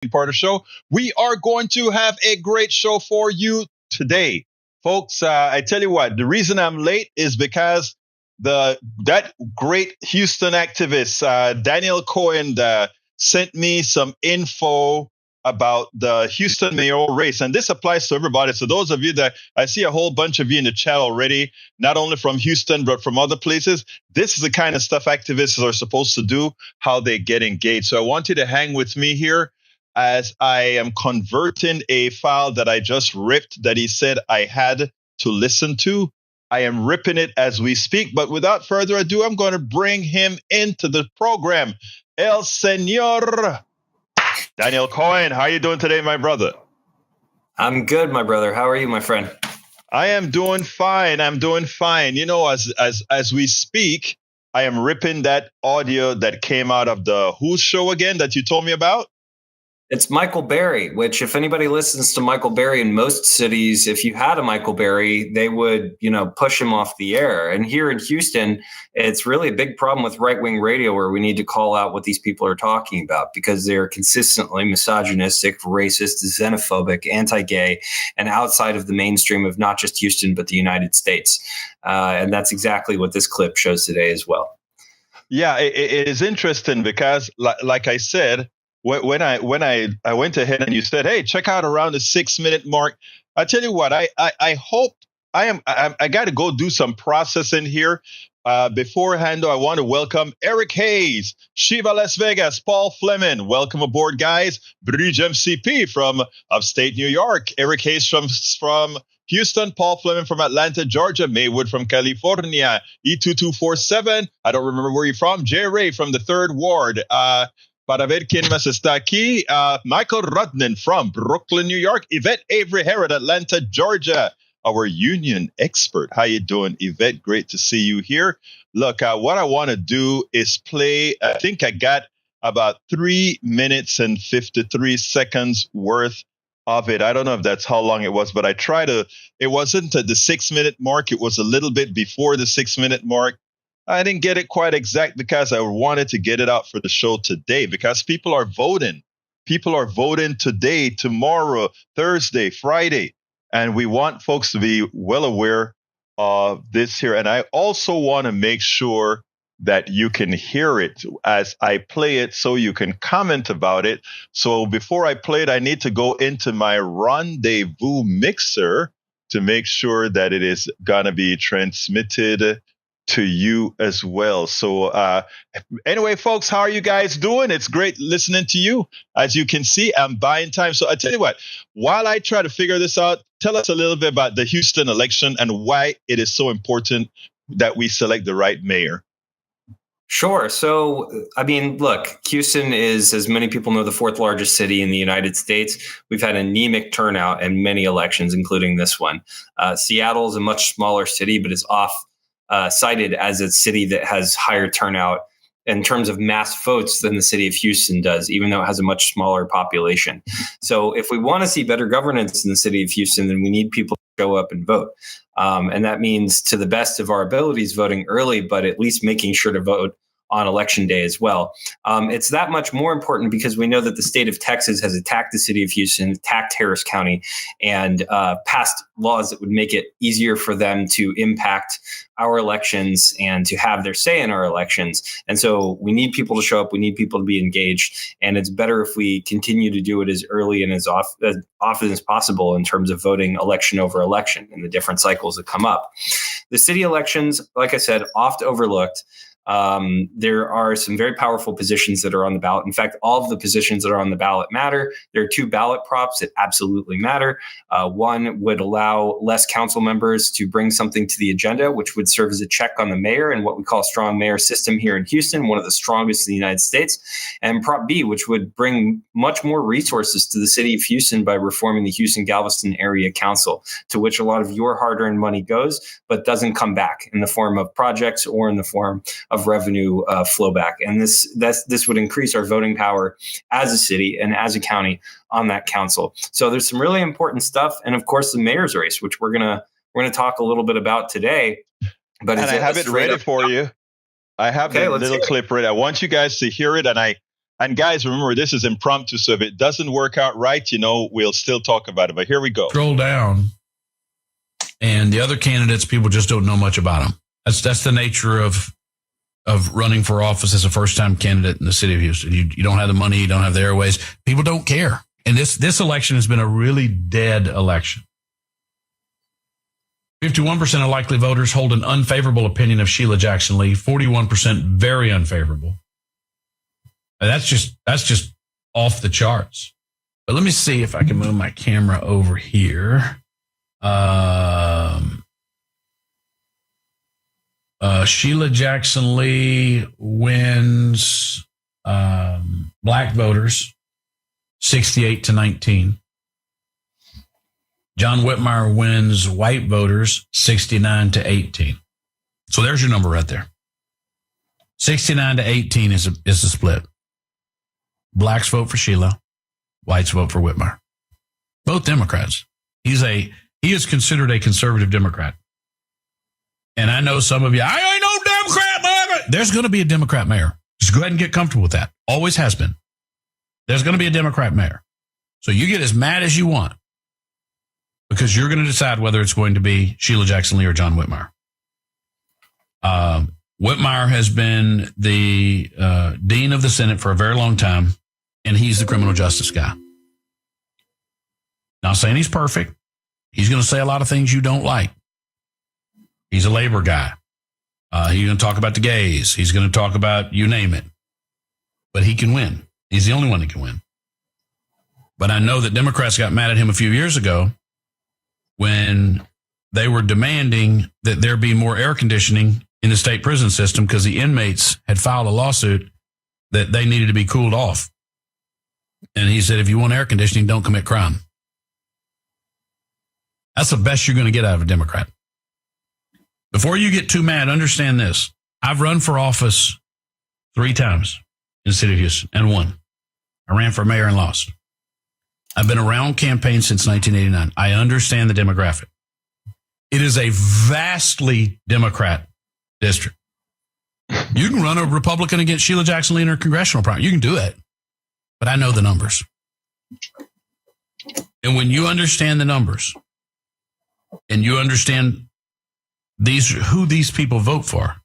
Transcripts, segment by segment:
part of the show. We are going to have a great show for you today. Folks, I tell you what, the reason I'm late is because that great Houston activist, Daniel Cohen, sent me some info about the Houston mayoral race. And this applies to everybody. So those of you that I see a whole bunch of you in the chat already, not only from Houston, but from other places. This is the kind of stuff activists are supposed to do, how they get engaged. So I want you to hang with me here as I am converting a file that I just ripped that he said I had to listen to. I am ripping it as we speak. But without further ado, I'm going to bring him into the program. El Señor Daniel Cohen, how are you doing today, my brother? I'm good, my brother. How are you, my friend? I am doing fine. I'm doing fine. You know, as we speak, I am ripping that audio that came out of the whose show again that you told me about? It's Michael Berry, which if anybody listens to Michael Berry in most cities, if you had a Michael Berry, they would, push him off the air. And here in Houston, it's really a big problem with right-wing radio where we need to call out what these people are talking about because they're consistently misogynistic, racist, xenophobic, anti-gay, and outside of the mainstream of not just Houston, but the United States. And that's exactly what this clip shows today as well. Yeah, it is interesting because, like I said, when I went ahead and you said, hey, check out around the 6-minute mark. I tell you what, I hope I got to go do some processing here. Beforehand, I want to welcome Eric Hayes, Shiva Las Vegas, Paul Fleming. Welcome aboard, guys. Bridge MCP from upstate New York. Eric Hayes from Houston, Paul Fleming from Atlanta, Georgia, Maywood from California, E2247. I don't remember where you're from. J. Ray from the 3rd Ward. Para ver quién más está aquí, Michael Rudnan from Brooklyn, New York. Yvette Avery Herod, Atlanta, Georgia, our union expert. How you doing, Yvette? Great to see you here. Look, what I want to do is play, I think I got about 3 minutes and 53 seconds worth of it. I don't know if that's how long it was, but I try to, it wasn't at the 6-minute mark. It was a little bit before the 6-minute mark. I didn't get it quite exact because I wanted to get it out for the show today because people are voting. People are voting today, tomorrow, Thursday, Friday. And we want folks to be well aware of this here. And I also want to make sure that you can hear it as I play it so you can comment about it. So before I play it, I need to go into my rendezvous mixer to make sure that it is going to be transmitted to you as well. So anyway, folks, how are you guys doing? It's great listening to you. As you can see, I'm buying time. So I tell you what, while I try to figure this out, tell us a little bit about the Houston election and why it is so important that we select the right mayor. Sure. So, I mean, look, Houston is, as many people know, the 4th largest city in the United States. We've had anemic turnout in many elections, including this one. Seattle is a much smaller city, but is cited as a city that has higher turnout in terms of mass votes than the city of Houston does, even though it has a much smaller population. So if we want to see better governance in the city of Houston, then we need people to show up and vote. And that means to the best of our abilities voting early, but at least making sure to vote on election day as well. It's that much more important because we know that the state of Texas has attacked the city of Houston, attacked Harris County, and passed laws that would make it easier for them to impact our elections and to have their say in our elections. And so we need people to show up. We need people to be engaged. And it's better if we continue to do it as early and as often as possible in terms of voting election over election and the different cycles that come up. The city elections, like I said, oft overlooked. There are some very powerful positions that are on the ballot. In fact, all of the positions that are on the ballot matter. There are 2 ballot props that absolutely matter. One would allow less council members to bring something to the agenda, which would serve as a check on the mayor and what we call a strong mayor system here in Houston, one of the strongest in the United States. And Prop B, which would bring much more resources to the city of Houston by reforming the Houston-Galveston Area Council, to which a lot of your hard-earned money goes, but doesn't come back in the form of projects or in the form of revenue flow back. And this would increase our voting power as a city and as a county on that council. So there's some really important stuff. And of course, the mayor's race, which we're gonna talk a little bit about today. But and I have it ready for you. I have the little clip ready. I want you guys to hear it. And And guys, remember, this is impromptu. So if it doesn't work out right, we'll still talk about it. But here we go. Scroll down. And the other candidates, people just don't know much about them. That's the nature of running for office as a first-time candidate in the city of Houston. You don't have the money, you don't have the airways. People don't care. And this election has been a really dead election. 51% of likely voters hold an unfavorable opinion of Sheila Jackson Lee. 41% very unfavorable. And that's just off the charts. But let me see if I can move my camera over here. Sheila Jackson Lee wins black voters 68-19. John Whitmire wins white voters 69-18. So there's your number right there. 69-18 is the split. Blacks vote for Sheila, whites vote for Whitmire. Both Democrats. He is considered a conservative Democrat. And I know some of you, I ain't no Democrat, man. There's going to be a Democrat mayor. Just go ahead and get comfortable with that. Always has been. There's going to be a Democrat mayor. So you get as mad as you want because you're going to decide whether it's going to be Sheila Jackson Lee or John Whitmire. Whitmire has been the dean of the Senate for a very long time, and he's the criminal justice guy. Not saying he's perfect. He's going to say a lot of things you don't like. He's a labor guy. He's going to talk about the gays. He's going to talk about you name it. But he can win. He's the only one that can win. But I know that Democrats got mad at him a few years ago when they were demanding that there be more air conditioning in the state prison system because the inmates had filed a lawsuit that they needed to be cooled off. And he said, if you want air conditioning, don't commit crime. That's the best you're going to get out of a Democrat. Before you get too mad, understand this. I've run for office 3 times in the city of Houston and won. I ran for mayor and lost. I've been around campaigns since 1989. I understand the demographic. It is a vastly Democrat district. You can run a Republican against Sheila Jackson Lee in her congressional primary. You can do it. But I know the numbers. And when you understand the numbers and you understand who these people vote for,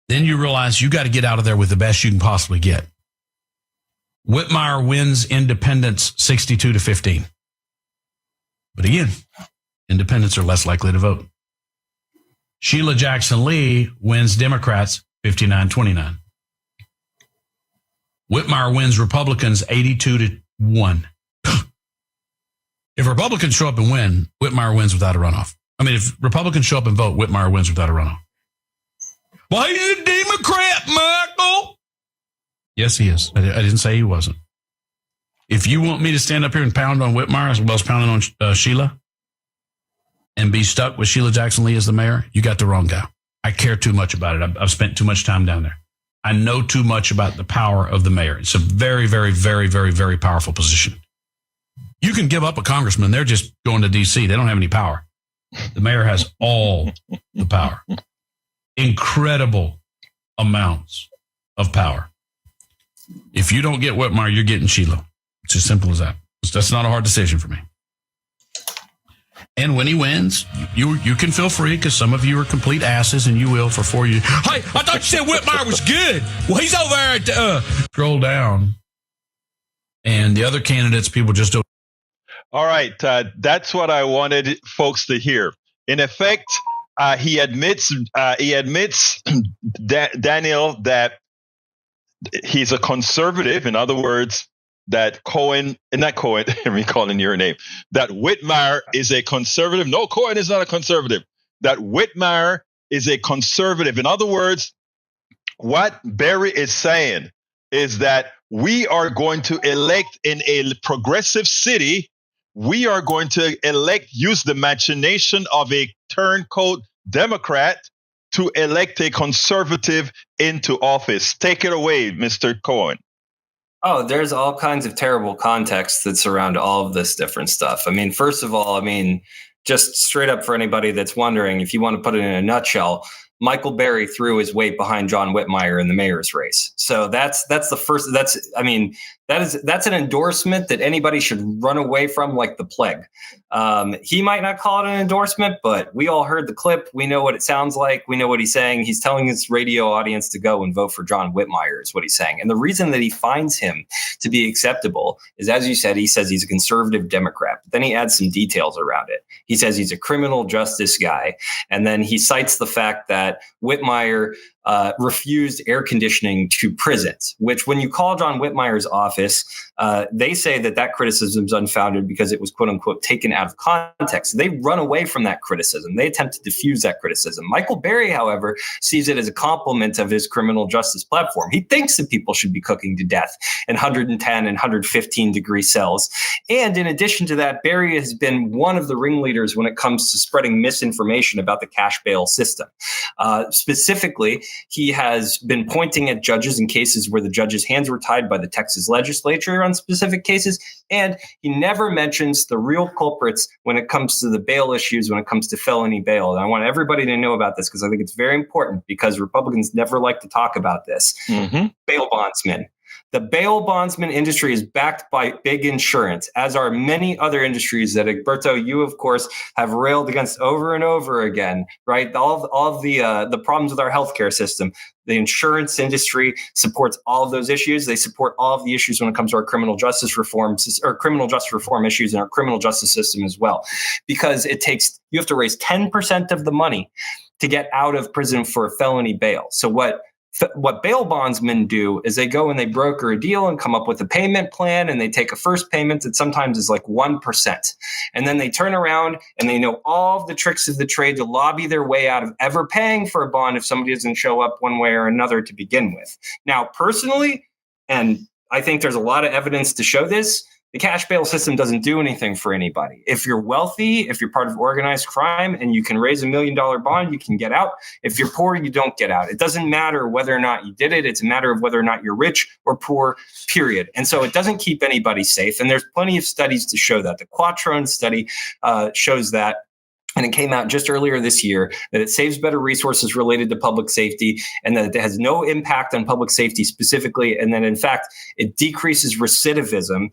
then you realize you got to get out of there with the best you can possibly get. Whitmire wins independents 62-15. But again, independents are less likely to vote. Sheila Jackson Lee wins Democrats 59-29. Whitmire wins Republicans 82-1. If Republicans show up and win, Whitmire wins without a runoff. I mean, if Republicans show up and vote, Whitmire wins without a runoff. Why he's a Democrat, Michael? Yes, he is. I didn't say he wasn't. If you want me to stand up here and pound on Whitmire as well as pounding on Sheila and be stuck with Sheila Jackson Lee as the mayor, you got the wrong guy. I care too much about it. I've spent too much time down there. I know too much about the power of the mayor. It's a very, very, very, very, very powerful position. You can give up a congressman. They're just going to D.C. They don't have any power. The mayor has all the power. Incredible amounts of power. If you don't get Whitmire, you're getting Sheila. It's as simple as that. That's not a hard decision for me. And when he wins, you can feel free because some of you are complete asses and you will for 4 years. Hey, I thought you said Whitmire was good. Well, he's over there at scroll down. And the other candidates, people just don't. All right. That's what I wanted folks to hear. In effect, he admits Daniel, that he's a conservative. In other words, that not Cohen, let me call in your name, that Whitmire is a conservative. No, Cohen is not a conservative. That Whitmire is a conservative. In other words, what Barry is saying is that we are going to elect in a progressive city. We are going to use the machination of a turncoat Democrat to elect a conservative into office. Take it away, Mr. Cohen. Oh, there's all kinds of terrible context that surround all of this different stuff. I mean, first of all, just straight up for anybody that's wondering, if you want to put it in a nutshell, Michael Berry threw his weight behind John Whitmire in the mayor's race. So that's the first. That's an endorsement that anybody should run away from like the plague. He might not call it an endorsement, but we all heard the clip. We know what it sounds like. We know what he's saying. He's telling his radio audience to go and vote for John Whitmire is what he's saying. And the reason that he finds him to be acceptable is, as you said, he says he's a conservative Democrat. But then he adds some details around it. He says he's a criminal justice guy. And then he cites the fact that Whitmire refused air conditioning to prisons, which when you call John Whitmire's office, they say that criticism is unfounded because it was, quote unquote, taken out of context. They run away from that criticism. They attempt to diffuse that criticism. Michael Berry, however, sees it as a compliment of his criminal justice platform. He thinks that people should be cooking to death in 110 and 115 degree cells. And in addition to that, Berry has been one of the ringleaders when it comes to spreading misinformation about the cash bail system. Specifically, he has been pointing at judges in cases where the judges' hands were tied by the Texas legislature on specific cases. And he never mentions the real culprits when it comes to the bail issues, when it comes to felony bail. And I want everybody to know about this because I think it's very important because Republicans never like to talk about this. Mm-hmm. Bail bondsmen. The bail bondsman industry is backed by big insurance, as are many other industries that, Egberto, you, of course, have railed against over and over again, right? All of the problems with our healthcare system. The insurance industry supports all of those issues. They support all of the issues when it comes to our criminal justice reform issues in our criminal justice system as well, because you have to raise 10% of the money to get out of prison for a felony bail. So what bail bondsmen do is they go and they broker a deal and come up with a payment plan, and they take a first payment that sometimes is like 1%. And then they turn around and they know all of the tricks of the trade to lobby their way out of ever paying for a bond if somebody doesn't show up one way or another to begin with. Now, personally, and I think there's a lot of evidence to show this, the cash bail system doesn't do anything for anybody. If you're wealthy, if you're part of organized crime and you can raise $1 million bond, you can get out. If you're poor, you don't get out. It doesn't matter whether or not you did it. It's a matter of whether or not you're rich or poor, period. And so it doesn't keep anybody safe. And there's plenty of studies to show that. The Quattrone study shows that. And it came out just earlier this year that it saves better resources related to public safety, and that it has no impact on public safety specifically. And then, in fact, it decreases recidivism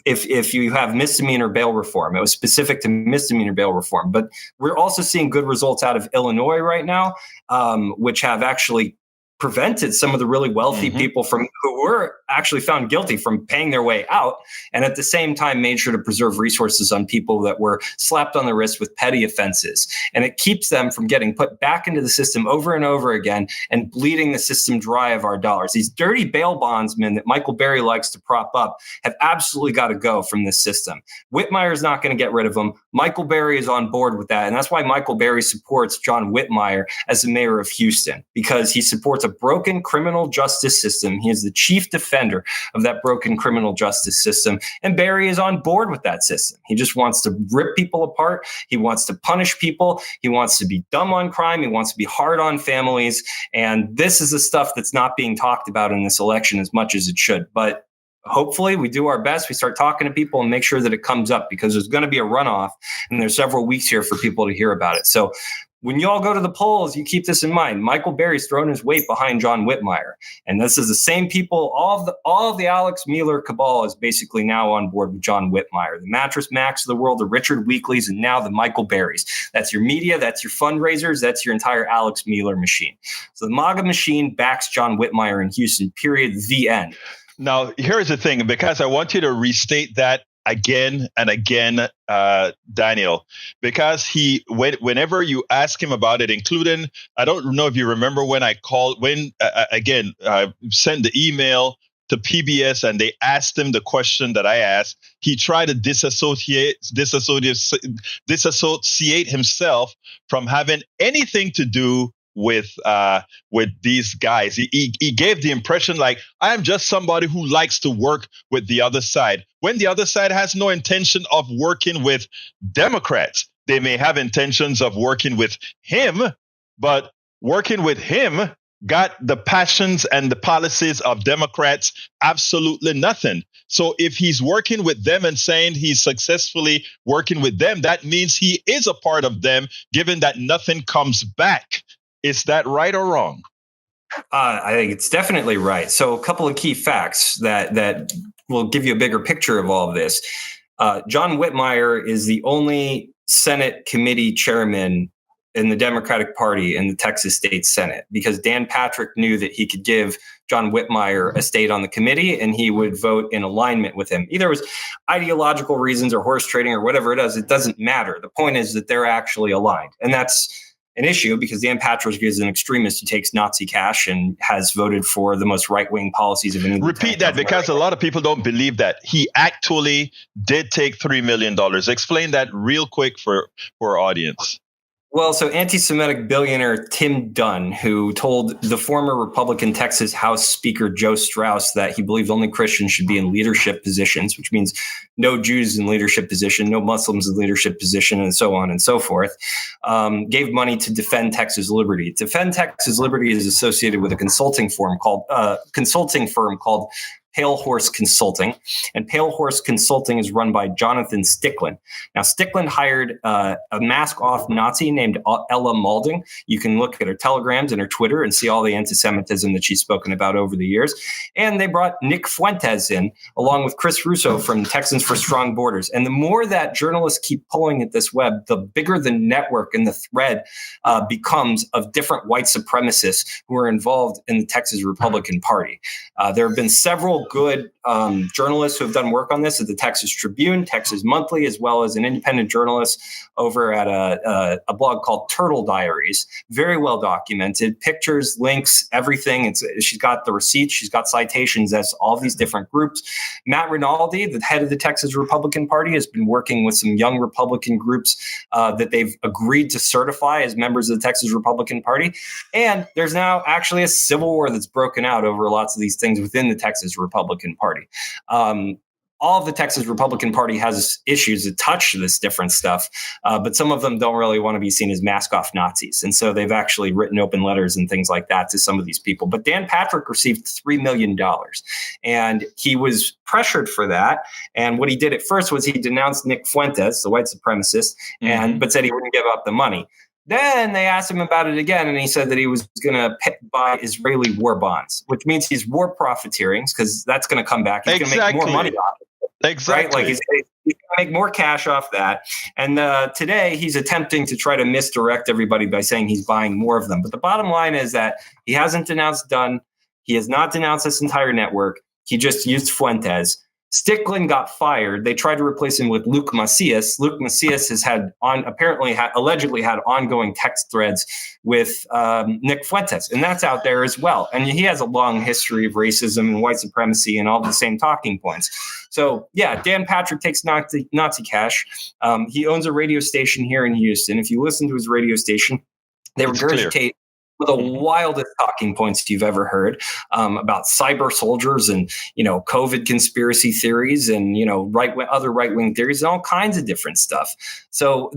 if you have misdemeanor bail reform. It was specific to misdemeanor bail reform. But we're also seeing good results out of Illinois right now, which have actually prevented some of the really wealthy people who were actually found guilty from paying their way out, and at the same time made sure to preserve resources on people that were slapped on the wrist with petty offenses. And it keeps them from getting put back into the system over and over again and bleeding the system dry of our dollars. These dirty bail bondsmen that Michael Berry likes to prop up have absolutely got to go from this system. Whitmire's not going to get rid of them. Michael Berry is on board with that. And that's why Michael Berry supports John Whitmire as the mayor of Houston, because he supports a broken criminal justice system. He is the chief defender of that broken criminal justice system. And Berry is on board with that system. He just wants to rip people apart. He wants to punish people. He wants to be dumb on crime. He wants to be hard on families. And this is the stuff that's not being talked about in this election as much as it should. But hopefully we do our best. We start talking to people and make sure that it comes up, because there's going to be a runoff and there's several weeks here for people to hear about it. So when you all go to the polls, you keep this in mind. Michael Berry's thrown his weight behind John Whitmire. And this is the same people. All of the Alex Mueller cabal is basically now on board with John Whitmire. The Mattress Macs of the world, the Richard Weekleys, and now the Michael Berrys. That's your media. That's your fundraisers. That's your entire Alex Mueller machine. So the MAGA machine backs John Whitmire in Houston, period, the end. Now, here's the thing, because I want you to restate that again and again, Daniel, because whenever you ask him about it, including, I don't know if you remember when I sent the email to PBS and they asked him the question that I asked, he tried to disassociate himself from having anything to do with these guys. He gave the impression like, I am just somebody who likes to work with the other side, when the other side has no intention of working with Democrats. They may have intentions of working with him, but working with him got the passions and the policies of Democrats absolutely nothing. So if he's working with them and saying he's successfully working with them, that means he is a part of them, given that nothing comes back Is that right or wrong? I think it's definitely right. So a couple of key facts that will give you a bigger picture of all of this. John Whitmire is the only Senate committee chairman in the Democratic Party in the Texas State Senate, because Dan Patrick knew that he could give John Whitmire a state on the committee and he would vote in alignment with him. Either it was ideological reasons or horse trading or whatever it is, it doesn't matter. The point is that they're actually aligned. And that's an issue because Dan Patrick is an extremist who takes Nazi cash and has voted for the most right-wing policies of any. Repeat that, because a lot of people don't believe that. He actually did take $3 million. Explain that real quick for our audience. Well, so anti-Semitic billionaire Tim Dunn, who told the former Republican Texas House Speaker Joe Strauss that he believed only Christians should be in leadership positions, which means no Jews in leadership position, no Muslims in leadership position, and so on and so forth, gave money to Defend Texas Liberty. Defend Texas Liberty is associated with a consulting firm called Pale Horse Consulting, and Pale Horse Consulting is run by Jonathan Stickland. Now, Stickland hired a mask-off Nazi named Ella Maulding. You can look at her telegrams and her Twitter and see all the anti-Semitism that she's spoken about over the years. And they brought Nick Fuentes in, along with Chris Russo from Texans for Strong Borders. And the more that journalists keep pulling at this web, the bigger the network and the thread becomes of different white supremacists who are involved in the Texas Republican Party. There have been several good journalists who have done work on this at the Texas Tribune, Texas Monthly, as well as an independent journalist over at a blog called Turtle Diaries. Very well documented, pictures, links, everything. She's got the receipts, she's got citations as all these different groups. Matt Rinaldi, the head of the Texas Republican Party, has been working with some young Republican groups that they've agreed to certify as members of the Texas Republican Party. And there's now actually a civil war that's broken out over lots of these things within the Texas Republican Party. All of the Texas Republican Party has issues that touch this different stuff, but some of them don't really want to be seen as mask-off Nazis. And so they've actually written open letters and things like that to some of these people. But Dan Patrick received $3 million, and he was pressured for that. And what he did at first was he denounced Nick Fuentes, the white supremacist, but said he wouldn't give up the money. Then they asked him about it again, and he said that he was going to buy Israeli war bonds, which means he's war profiteering, because that's going to come back. He's going to make more money off it. Exactly. Right? Like he's going to make more cash off that. And today he's attempting to try to misdirect everybody by saying he's buying more of them. But the bottom line is that he hasn't denounced Dunn. He has not denounced this entire network. He just used Fuentes. Stickland got fired. They tried to replace him with Luke Macias. Luke Macias has allegedly had ongoing text threads with Nick Fuentes, and that's out there as well. And he has a long history of racism and white supremacy and all the same talking points. So yeah, Dan Patrick takes Nazi cash. He owns a radio station here in Houston. If you listen to his radio station, they regurgitate the wildest talking points you've ever heard about cyber soldiers and, COVID conspiracy theories and, other right-wing theories and all kinds of different stuff. So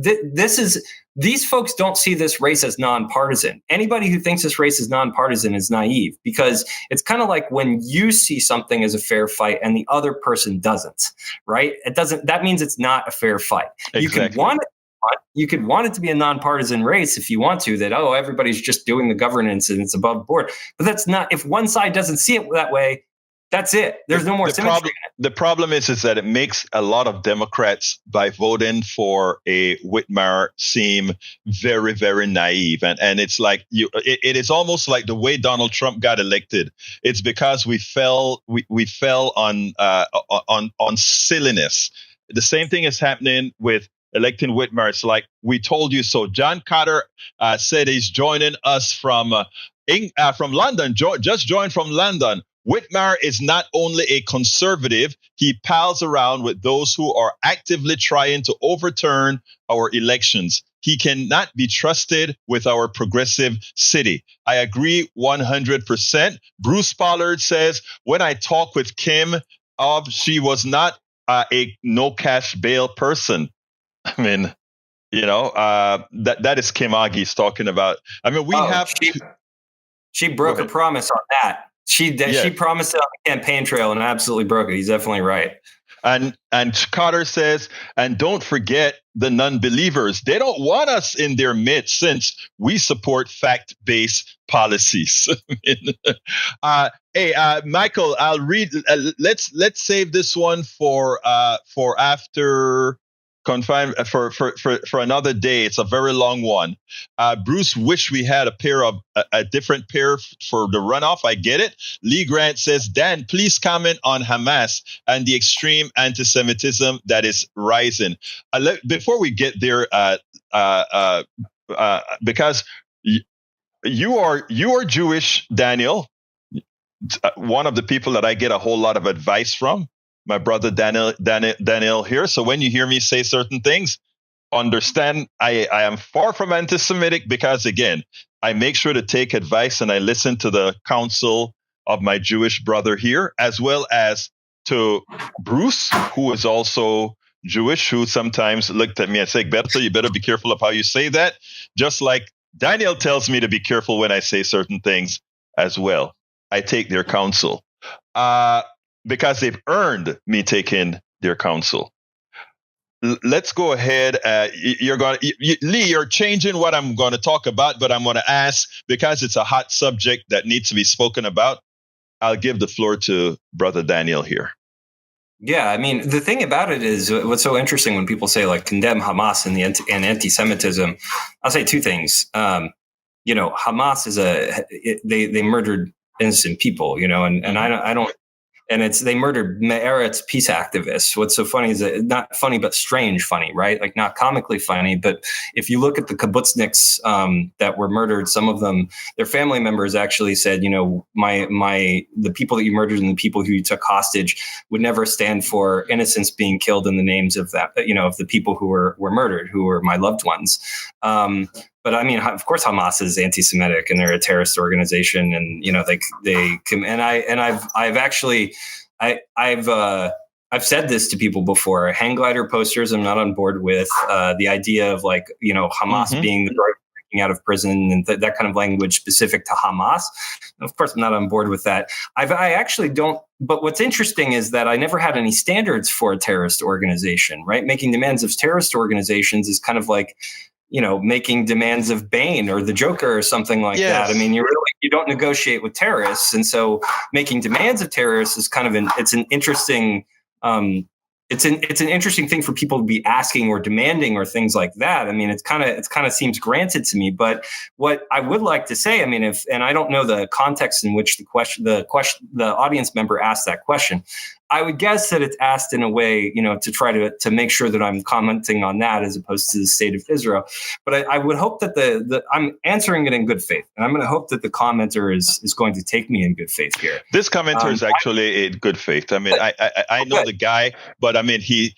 these folks don't see this race as nonpartisan. Anybody who thinks this race is nonpartisan is naive, because it's kind of like when you see something as a fair fight and the other person doesn't, right? That means it's not a fair fight. Exactly. You could want it to be a nonpartisan race if you want to, that, everybody's just doing the governance and it's above board. But that's not, if one side doesn't see it that way, that's it. There's no more symmetry. The problem is that it makes a lot of Democrats, by voting for a Whitmire, seem very, very naive. And it's like it is almost like the way Donald Trump got elected. It's because we fell on silliness. The same thing is happening with electing Whitmire. It's like, we told you so. John Carter said he's joining us from London. Just joined from London. Whitmire is not only a conservative, he pals around with those who are actively trying to overturn our elections. He cannot be trusted with our progressive city. I agree 100%. Bruce Pollard says, when I talk with Kim, she was not a no cash bail person. I mean, that is Kim Aggies talking about. I mean, she broke a promise on that. She promised it on the campaign trail and absolutely broke it. He's definitely right. And Carter says, and don't forget the non-believers. They don't want us in their midst since we support fact-based policies. Michael, I'll read. Let's save this one for after confine for another day. It's a very long one. Bruce wish we had a different pair for the runoff. I get it. Lee Grant says, Dan, please comment on Hamas and the extreme anti-Semitism that is rising. Before we get there, because you are Jewish, Daniel. One of the people that I get a whole lot of advice from. My brother Daniel here. So when you hear me say certain things, understand I am far from anti-Semitic because, again, I make sure to take advice and I listen to the counsel of my Jewish brother here, as well as to Bruce, who is also Jewish, who sometimes looked at me and said, Berto, you better be careful of how you say that. Just like Daniel tells me to be careful when I say certain things as well. I take their counsel. Because they've earned me taking their counsel. Let's go ahead. Lee, you're changing what I'm going to talk about, but I'm going to ask, because it's a hot subject that needs to be spoken about, I'll give the floor to Brother Daniel here. Yeah, I mean, the thing about it is what's so interesting when people say, like, condemn Hamas and anti-Semitism, I'll say two things. Hamas is they murdered innocent people, and I don't. And they murdered Me'eretz peace activists. What's so funny is that not funny, but strange funny, right? Like not comically funny. But if you look at the kibbutzniks that were murdered, some of them, their family members actually said, the people that you murdered and the people who you took hostage would never stand for innocents being killed in the names of that, of the people who were murdered, who were my loved ones. But I mean, of course, Hamas is anti-Semitic and they're a terrorist organization, and I've said this to people before. Hang glider posters, I'm not on board with. The idea of Hamas being the breaking out of prison and that kind of language specific to Hamas. Of course, I'm not on board with that. I actually don't. But what's interesting is that I never had any standards for a terrorist organization. Right, making demands of terrorist organizations is kind of like, making demands of Bane or the Joker or something like that. I mean, you don't negotiate with terrorists. And so making demands of terrorists is kind of it's an interesting thing for people to be asking or demanding or things like that. I mean, it's kind of seems granted to me. But what I would like to say, I mean, and I don't know the context in which the audience member asked that question. I would guess that it's asked in a way, to try to make sure that I'm commenting on that as opposed to the state of Israel. But I would hope that I'm answering it in good faith. And I'm going to hope that the commenter is going to take me in good faith here. This commenter is actually in good faith. I mean, I know the guy, but I mean, he's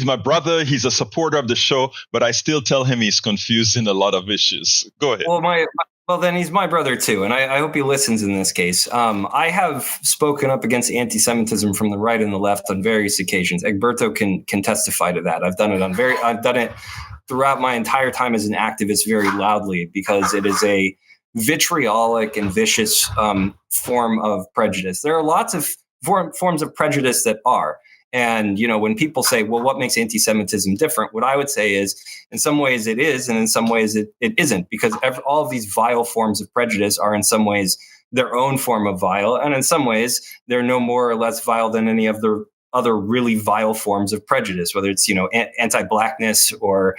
my brother. He's a supporter of the show, but I still tell him he's confused in a lot of issues. Go ahead. Well, then he's my brother too, and I hope he listens in this case. I have spoken up against anti-Semitism from the right and the left on various occasions. Egberto can testify to that. I've done it throughout my entire time as an activist very loudly, because it is a vitriolic and vicious form of prejudice. There are lots of forms of prejudice that are. And, when people say, well, what makes anti-Semitism different? What I would say is, in some ways it is, and in some ways it isn't, because all of these vile forms of prejudice are in some ways their own form of vile. And in some ways, they're no more or less vile than any of the other really vile forms of prejudice, whether it's, anti-blackness or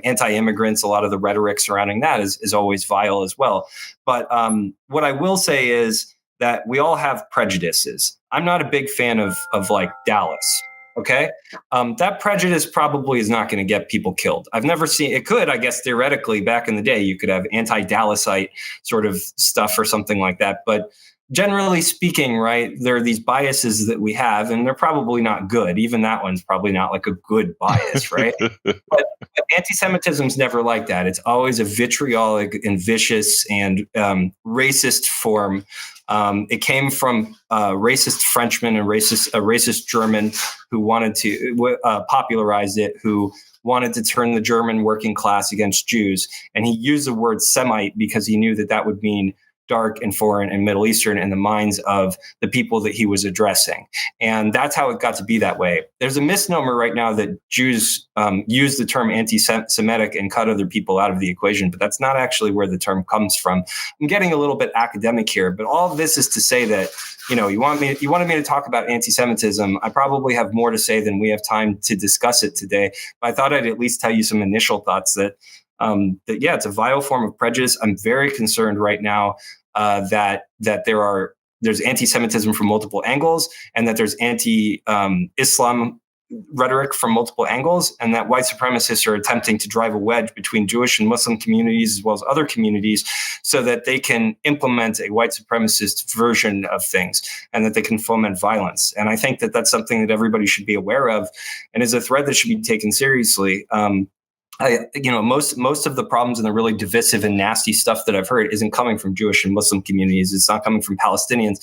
anti-immigrants. A lot of the rhetoric surrounding that is always vile as well. But what I will say is that we all have prejudices. I'm not a big fan of like Dallas. Okay. That prejudice probably is not going to get people killed. I've never seen it. Could, I guess, theoretically back in the day, you could have anti-Dallasite sort of stuff or something like that. But generally speaking, right, there are these biases that we have, and they're probably not good. Even that one's probably not like a good bias, right? But anti-Semitism's never like that. It's always a vitriolic and vicious and racist form. It came from racist Frenchman and a racist German who wanted to popularize it, who wanted to turn the German working class against Jews. And he used the word Semite because he knew that would mean dark and foreign and Middle Eastern in the minds of the people that he was addressing. And that's how it got to be that way. There's a misnomer right now that Jews use the term anti-Semitic and cut other people out of the equation, but that's not actually where the term comes from. I'm getting a little bit academic here, but all of this is to say that, you wanted me to talk about anti-Semitism. I probably have more to say than we have time to discuss it today, but I thought I'd at least tell you some initial thoughts that it's a vile form of prejudice. I'm very concerned right now that there's anti-Semitism from multiple angles, and that there's anti-Islam rhetoric from multiple angles, and that white supremacists are attempting to drive a wedge between Jewish and Muslim communities as well as other communities so that they can implement a white supremacist version of things and that they can foment violence. And I think that that's something that everybody should be aware of and is a threat that should be taken seriously. Most of the problems and the really divisive and nasty stuff that I've heard isn't coming from Jewish and Muslim communities. It's not coming from Palestinians.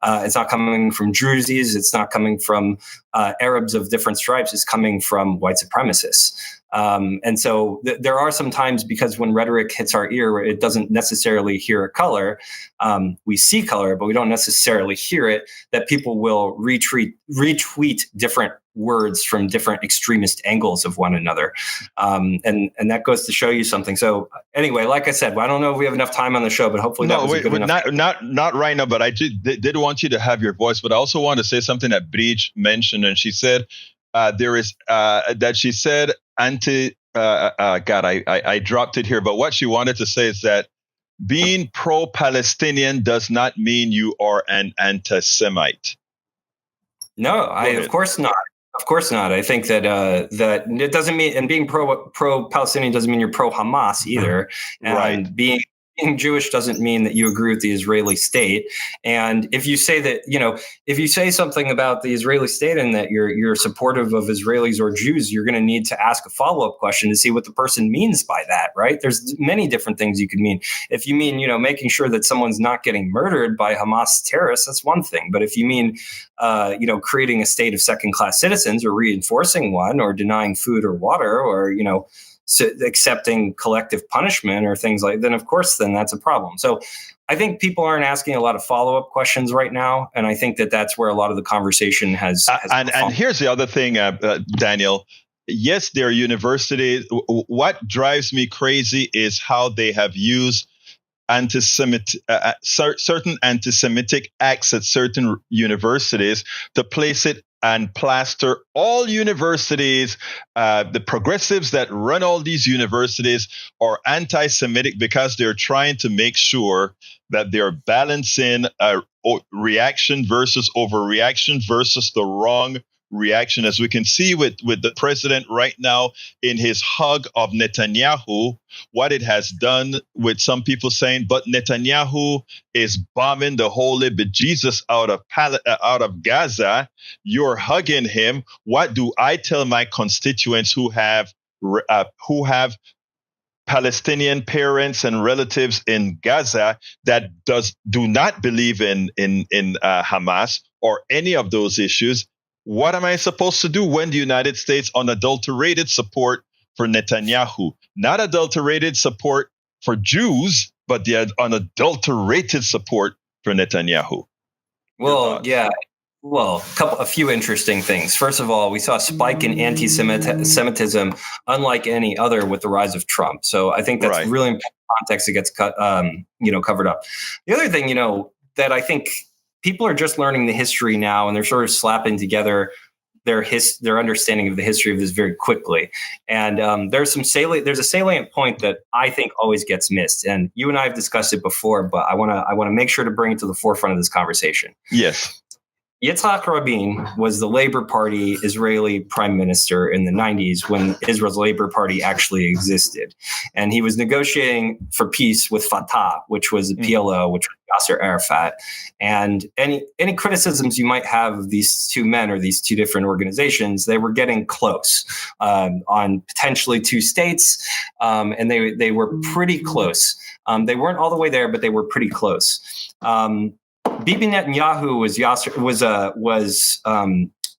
It's not coming from Druzes. It's not coming from Arabs of different stripes. It's coming from white supremacists. And so there are some times, because when rhetoric hits our ear, it doesn't necessarily hear a color. We see color, but we don't necessarily hear it, that people will retweet different words from different extremist angles of one another. And that goes to show you something. So anyway, like I said, I don't know if we have enough time on the show, but hopefully not right now, but I did want you to have your voice, but I also want to say something that Bridge mentioned. And she said, she said I dropped it here, but what she wanted to say is that being pro-Palestinian does not mean you are an anti-Semite. No, of course not. Of course not. I think that that it doesn't mean, and being pro-Palestinian doesn't mean you're pro-Hamas either. And right. Being Jewish doesn't mean that you agree with the Israeli state. And if you say that, if you say something about the Israeli state and that you're supportive of Israelis or Jews, you're going to need to ask a follow-up question to see what the person means by that, right? There's many different things you could mean. If you mean, making sure that someone's not getting murdered by Hamas terrorists, that's one thing. But if you mean, creating a state of second-class citizens or reinforcing one or denying food or water or, accepting collective punishment or things like that, then of course, then that's a problem. So I think people aren't asking a lot of follow-up questions right now. And I think that that's where a lot of the conversation has and here's the other thing, Daniel. Yes, there are universities. What drives me crazy is how they have used certain anti-Semitic acts at certain universities to place it and plaster all universities. The progressives that run all these universities are anti-Semitic because they're trying to make sure that they're balancing reaction versus overreaction versus the wrong reaction, as we can see with the president right now in his hug of Netanyahu, what it has done with some people saying, but Netanyahu is bombing the holy bejesus out of Gaza. You're hugging him. What do I tell my constituents who have Palestinian parents and relatives in Gaza that do not believe in Hamas or any of those issues? What am I supposed to do when the United States unadulterated support for Netanyahu, not adulterated support for Jews, but the unadulterated support for Netanyahu? Well, yeah. Well, a few interesting things. First of all, we saw a spike in anti-Semitism, unlike any other, with the rise of Trump. So I think that's really important context that gets covered up. The other thing, that I think people are just learning the history now, and they're sort of slapping together their understanding of the history of this very quickly. And there's a salient point that I think always gets missed. And you and I have discussed it before, but I want to make sure to bring it to the forefront of this conversation. Yes. Yitzhak Rabin was the Labor Party Israeli prime minister in the 90s when Israel's Labor Party actually existed. And he was negotiating for peace with Fatah, which was the PLO, which was Yasser Arafat. And any criticisms you might have of these two men or these two different organizations, they were getting close on potentially two states. And they were pretty close. They weren't all the way there, but they were pretty close. Bibi Netanyahu was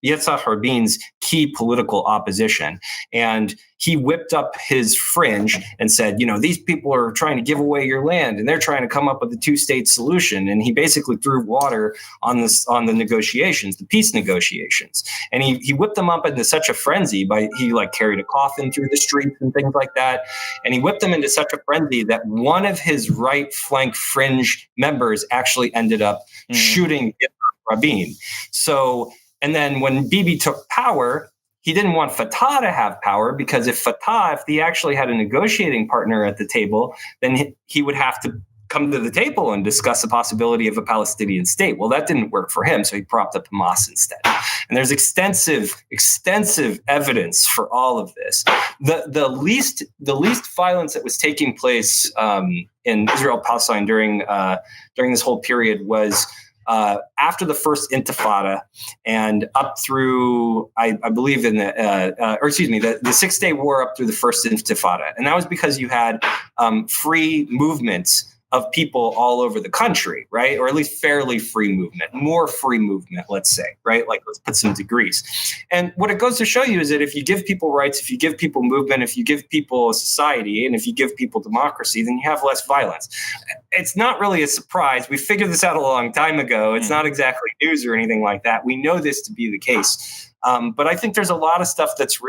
Yitzhak Rabin's key political opposition. And he whipped up his fringe and said, these people are trying to give away your land and they're trying to come up with a two-state solution. And he basically threw water on the negotiations, the peace negotiations. And he whipped them up into such a frenzy he carried a coffin through the streets and things like that. And he whipped them into such a frenzy that one of his right flank fringe members actually ended up shooting Rabin. So, and then when Bibi took power, he didn't want Fatah to have power, because if he actually had a negotiating partner at the table, then he would have to come to the table and discuss the possibility of a Palestinian state. Well, that didn't work for him, so he propped up Hamas instead. And there's extensive evidence for all of this. The least violence that was taking place in Israel-Palestine during this whole period was after the first Intifada and up through, I believe in the 6 Day War up through the first Intifada. And that was because you had free movements of people all over the country, right? Or at least fairly free movement, more free movement, let's say, right? Let's put some degrees. And what it goes to show you is that if you give people rights, if you give people movement, if you give people a society, and if you give people democracy, then you have less violence. It's not really a surprise. We figured this out a long time ago. It's not exactly news or anything like that. We know this to be the case. But I think there's a lot of stuff that's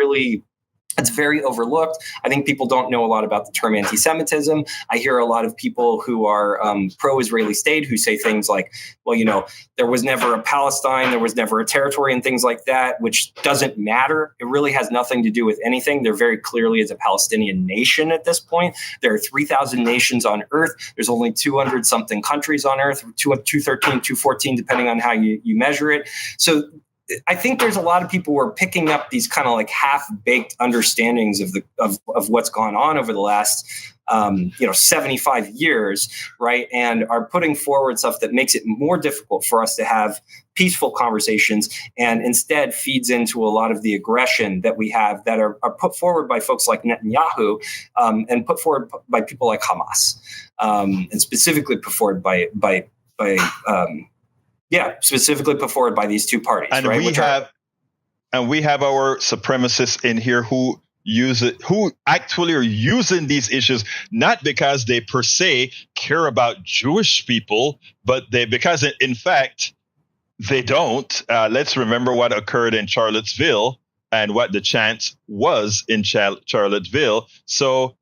very overlooked. I think people don't know a lot about the term anti-Semitism. I hear a lot of people who are pro-Israeli state who say things like, well, there was never a Palestine, there was never a territory and things like that, which doesn't matter. It really has nothing to do with anything. There very clearly is a Palestinian nation at this point. There are 3,000 nations on earth. There's only 200 something countries on earth, 213, 214, depending on how you measure it. So I think there's a lot of people who are picking up these kind of half-baked understandings of what's gone on over the last 75 years, right? And are putting forward stuff that makes it more difficult for us to have peaceful conversations, and instead feeds into a lot of the aggression that we have that are put forward by folks like Netanyahu and put forward by people like Hamas, and specifically put forward by specifically put forward by these two parties. And right? we have our supremacists in here who actually are using these issues, not because they per se care about Jewish people, but because in fact they don't. Let's remember what occurred in Charlottesville and what the chant was in Charlottesville. So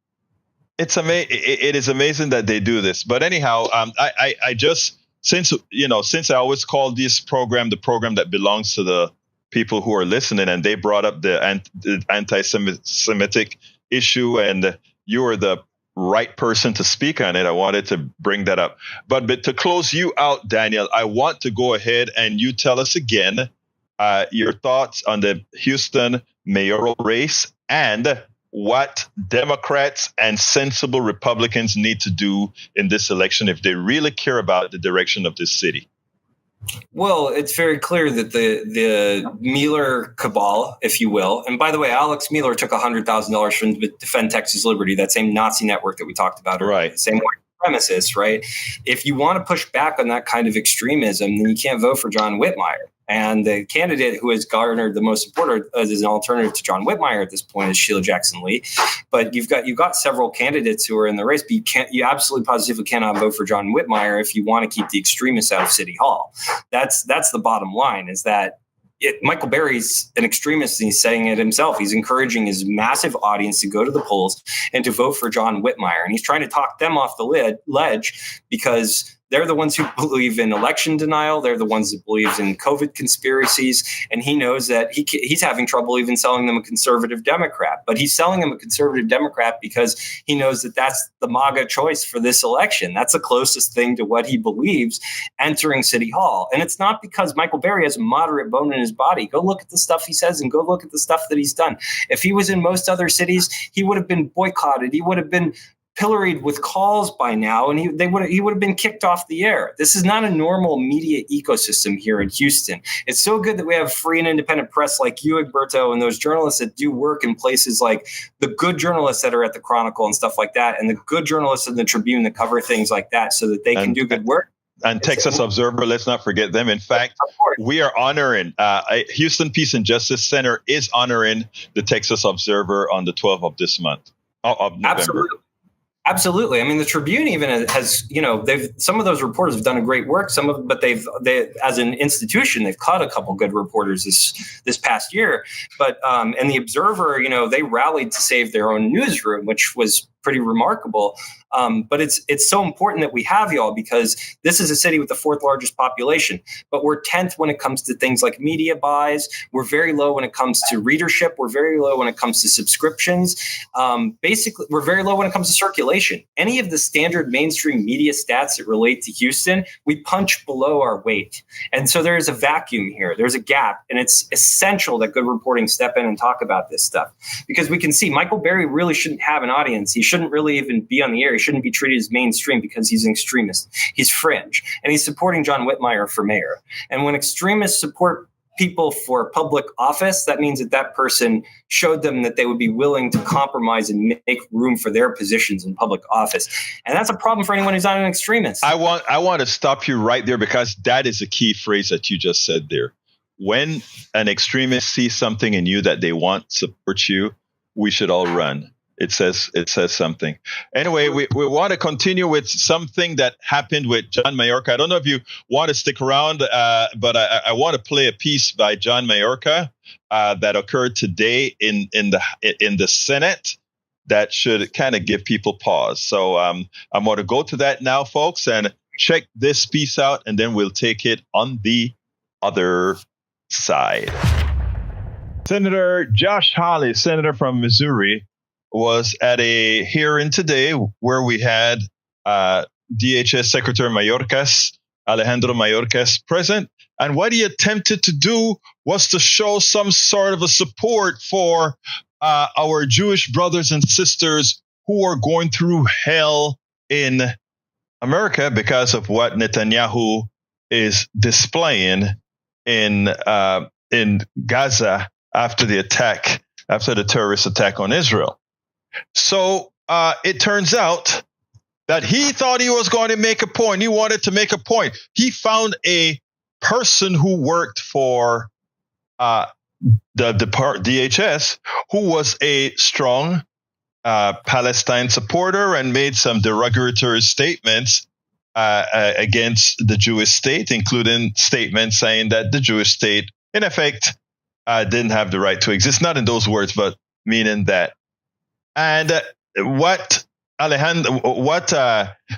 it is amazing that they do this. But anyhow, I just, since I always call this program the program that belongs to the people who are listening, and they brought up the anti-Semitic issue, and you are the right person to speak on it, I wanted to bring that up. But to close you out, Daniel, I want to go ahead and you tell us again your thoughts on the Houston mayoral race and what Democrats and sensible Republicans need to do in this election if they really care about the direction of this city. Well, it's very clear that the Mueller cabal, if you will, and by the way, Alex Mueller took $100,000 from Defend Texas Liberty, that same Nazi network that we talked about earlier, right? Same white supremacists, right? If you want to push back on that kind of extremism, then you can't vote for John Whitmire. And the candidate who has garnered the most support as an alternative to John Whitmire at this point is Sheila Jackson Lee. But you've got several candidates who are in the race, but you absolutely positively cannot vote for John Whitmire if you want to keep the extremists out of City Hall. That's the bottom line, is that Michael Berry's an extremist, and he's saying it himself. He's encouraging his massive audience to go to the polls and to vote for John Whitmire. And he's trying to talk them off the ledge because they're the ones who believe in election denial. They're the ones that believe in COVID conspiracies. And he knows that he's having trouble even selling them a conservative Democrat. But he's selling them a conservative Democrat because he knows that that's the MAGA choice for this election. That's the closest thing to what he believes entering City Hall. And it's not because Michael Berry has a moderate bone in his body. Go look at the stuff he says and go look at the stuff that he's done. If he was in most other cities, he would have been boycotted. He would have been pilloried with calls by now, and he would have been kicked off the air. This is not a normal media ecosystem here in Houston. It's so good that we have free and independent press like you, Egberto, and those journalists that do work in places like the good journalists that are at the Chronicle and stuff like that, and the good journalists in the Tribune that cover things like that so that they can do good work. And Texas Observer, let's not forget them. In fact, we are honoring, Houston Peace and Justice Center is honoring the Texas Observer on the 12th of this month, of November. Absolutely. I mean, the Tribune even has, some of those reporters have done a great work. But they as an institution, they've caught a couple good reporters this past year. But and the Observer, they rallied to save their own newsroom, which was pretty remarkable. But it's so important that we have y'all, because this is a city with the 4th largest population, but we're 10th when it comes to things like media buys. We're very low when it comes to readership. We're very low when it comes to subscriptions. Basically, we're very low when it comes to circulation. Any of the standard mainstream media stats that relate to Houston, we punch below our weight. And so there is a vacuum here. There's a gap, and it's essential that good reporting step in and talk about this stuff, because we can see Michael Berry really shouldn't have an audience. He shouldn't really even be on the air. He shouldn't be treated as mainstream because he's an extremist. He's fringe, and he's supporting John Whitmire for mayor. And when extremists support people for public office, that means that person showed them that they would be willing to compromise and make room for their positions in public office. And that's a problem for anyone who's not an extremist. I want to stop you right there, because that is a key phrase that you just said there. When an extremist sees something in you that they want to support you, we should all run. It says something. Anyway, we want to continue with something that happened with John Mayorkas. I don't know if you want to stick around, but I want to play a piece by John Mayorkas that occurred today in the Senate that should kind of give people pause. So I'm going to go to that now, folks, and check this piece out, and then we'll take it on the other side. Senator Josh Hawley, senator from Missouri, was at a hearing today where we had DHS Secretary Alejandro Mayorkas, present. And what he attempted to do was to show some sort of a support for our Jewish brothers and sisters who are going through hell in America because of what Netanyahu is displaying in Gaza after the terrorist attack on Israel. So it turns out that he thought he was going to make a point. He wanted to make a point. He found a person who worked for the DHS who was a strong Palestine supporter and made some derogatory statements against the Jewish state, including statements saying that the Jewish state, in effect, didn't have the right to exist. Not in those words, but meaning that. And what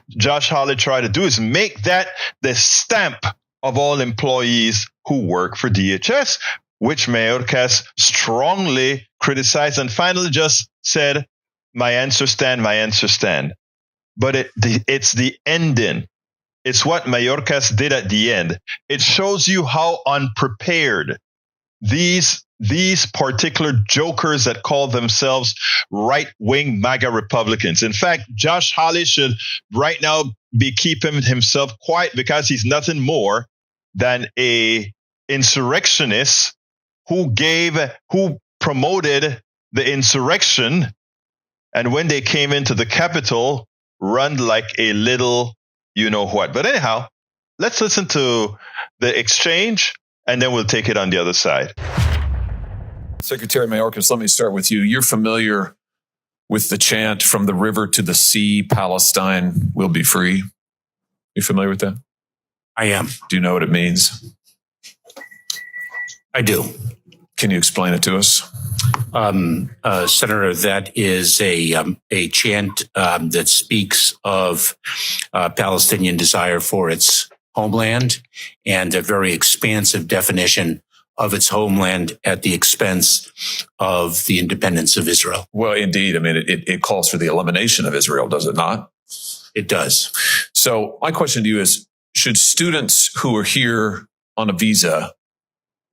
Josh Hawley tried to do is make that the stamp of all employees who work for DHS, which Mayorkas strongly criticized and finally just said, my answer stand. But it's the ending. It's what Mayorkas did at the end. It shows you how unprepared these particular jokers that call themselves right-wing MAGA Republicans. In fact, Josh Hawley should right now be keeping himself quiet, because he's nothing more than a insurrectionist who promoted the insurrection, and when they came into the Capitol, run like a little you know what. But anyhow, let's listen to the exchange, and then we'll take it on the other side. Secretary Mayorkas, let me start with you. You're familiar with the chant, from the river to the sea, Palestine will be free. You familiar with that? I am. Do you know what it means? I do. Can you explain it to us? Senator, that is a chant that speaks of Palestinian desire for its homeland, and a very expansive definition of its homeland at the expense of the independence of Israel. Well, indeed. I mean, it calls for the elimination of Israel, does it not? It does. So my question to you is, should students who are here on a visa,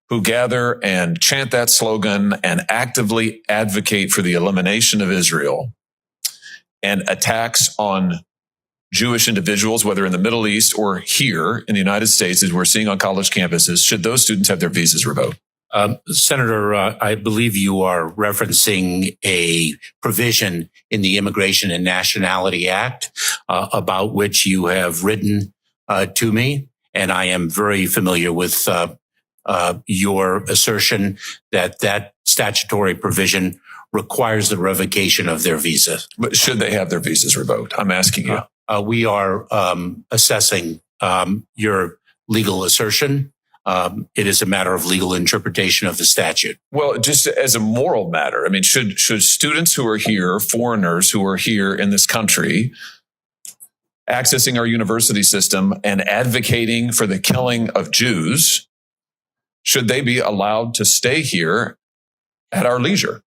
who gather and chant that slogan and actively advocate for the elimination of Israel and attacks on Jewish individuals, whether in the Middle East or here in the United States, as we're seeing on college campuses, should those students have their visas revoked? Senator, I believe you are referencing a provision in the Immigration and Nationality Act about which you have written to me, and I am very familiar with your assertion that that statutory provision requires the revocation of their visa. But should they have their visas revoked? I'm asking you. We are assessing your legal assertion. It is a matter of legal interpretation of the statute. Well, just as a moral matter, I mean, should students who are here, foreigners who are here in this country, accessing our university system and advocating for the killing of Jews, should they be allowed to stay here at our leisure?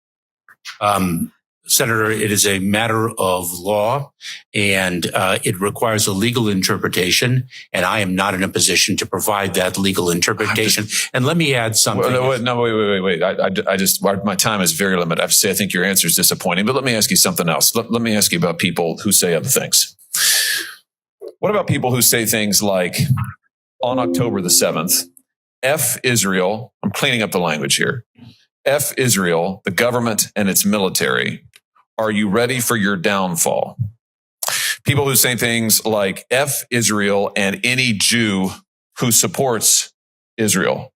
Senator, it is a matter of law, and it requires a legal interpretation, and I am not in a position to provide that legal interpretation. And let me add something. Wait. I just, my time is very limited. I have to say, I think your answer is disappointing, but let me ask you something else. Let me ask you about people who say other things. What about people who say things like, on October the 7th, F Israel, I'm cleaning up the language here, F Israel, the government and its military. Are you ready for your downfall? People who say things like F Israel and any Jew who supports Israel.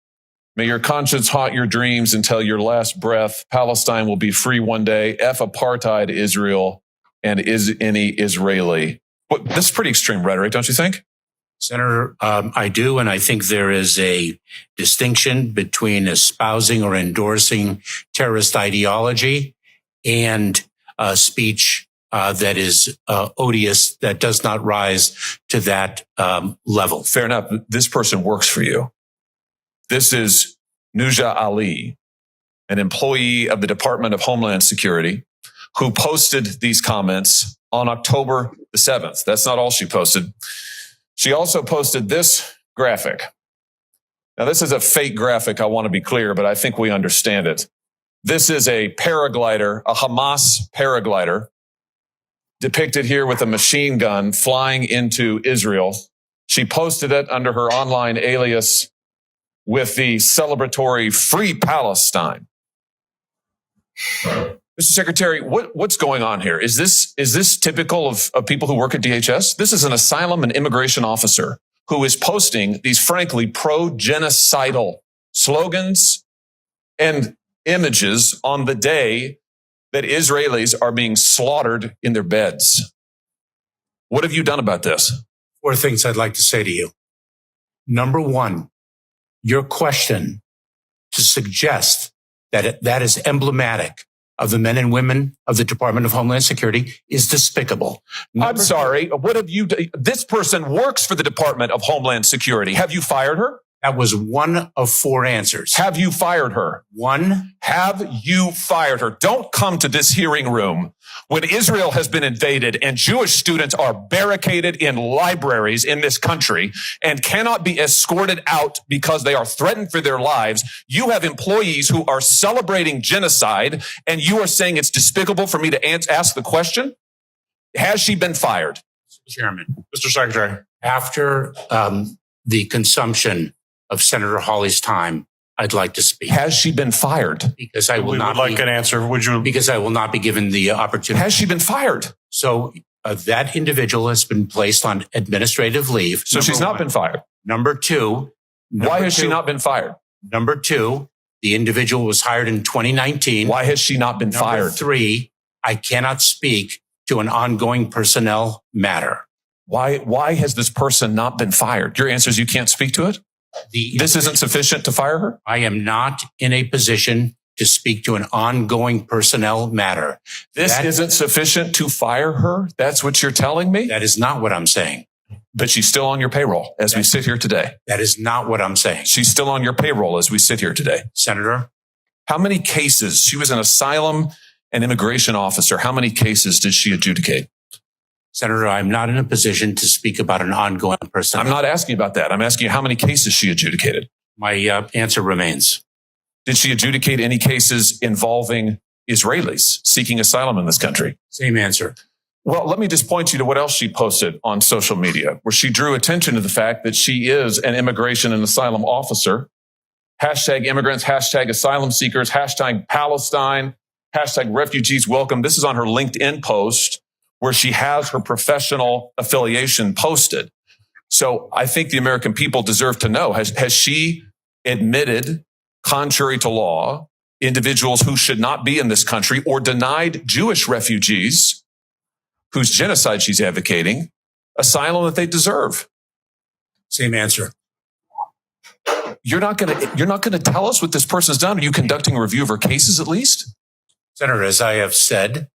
May your conscience haunt your dreams until your last breath. Palestine will be free one day. F apartheid Israel and is any Israeli. This is pretty extreme rhetoric, don't you think? Senator, I do, and I think there is a distinction between espousing or endorsing terrorist ideology and speech that is odious, that does not rise to that level. Fair enough. This person works for you. This is Nuja Ali, an employee of the Department of Homeland Security, who posted these comments on October the 7th. That's not all she posted. She also posted this graphic. Now, this is a fake graphic, I want to be clear, but I think we understand it. This is a paraglider, a Hamas paraglider, depicted here with a machine gun flying into Israel. She posted it under her online alias with the celebratory Free Palestine. Mr. Secretary, what's going on here? Is this typical of people who work at DHS? This is an asylum and immigration officer who is posting these frankly pro-genocidal slogans and images on the day that Israelis are being slaughtered in their beds. What have you done about this? 4 things I'd like to say to you. Number one, your question to suggest that that is emblematic of the men and women of the Department of Homeland Security is despicable. I'm sorry. What have you done? This person works for the Department of Homeland Security. Have you fired her? That was one of 4 answers. Have you fired her? One. Have you fired her? Don't come to this hearing room when Israel has been invaded and Jewish students are barricaded in libraries in this country and cannot be escorted out because they are threatened for their lives. You have employees who are celebrating genocide, and you are saying it's despicable for me to ask the question? Has she been fired? Mr. Chairman. Mr. Secretary. After the consumption of Senator Hawley's time, I'd like to speak. Has she been fired? Because I will we not would like an answer. Would you? Because I will not be given the opportunity. Has she been fired? So that individual has been placed on administrative leave. So she's not been fired. Number two. Why has she not been fired? Number two, the individual was hired in 2019. Why has she not been fired? Number 3, I cannot speak to an ongoing personnel matter. Why has this person not been fired? Your answer is you can't speak to it? This isn't sufficient to fire her? I am not in a position to speak to an ongoing personnel matter. This isn't sufficient to fire her? That's what you're telling me? That is not what I'm saying. But she's still on your payroll as we sit here today. That is not what I'm saying. She's still on your payroll as we sit here today. Senator? How many cases? She was an asylum and immigration officer. How many cases did she adjudicate? Senator, I'm not in a position to speak about an ongoing personnel. I'm not asking about that. I'm asking you how many cases she adjudicated. My answer remains. Did she adjudicate any cases involving Israelis seeking asylum in this country? Same answer. Well, let me just point you to what else she posted on social media, where she drew attention to the fact that she is an immigration and asylum officer. Hashtag immigrants, hashtag asylum seekers, hashtag Palestine, hashtag refugees welcome. This is on her LinkedIn post where she has her professional affiliation posted. So I think the American people deserve to know, has she admitted, contrary to law, individuals who should not be in this country, or denied Jewish refugees whose genocide she's advocating asylum that they deserve? Same answer. You're not going to tell us what this person's done? Are you conducting a review of her cases at least? Senator, as I have said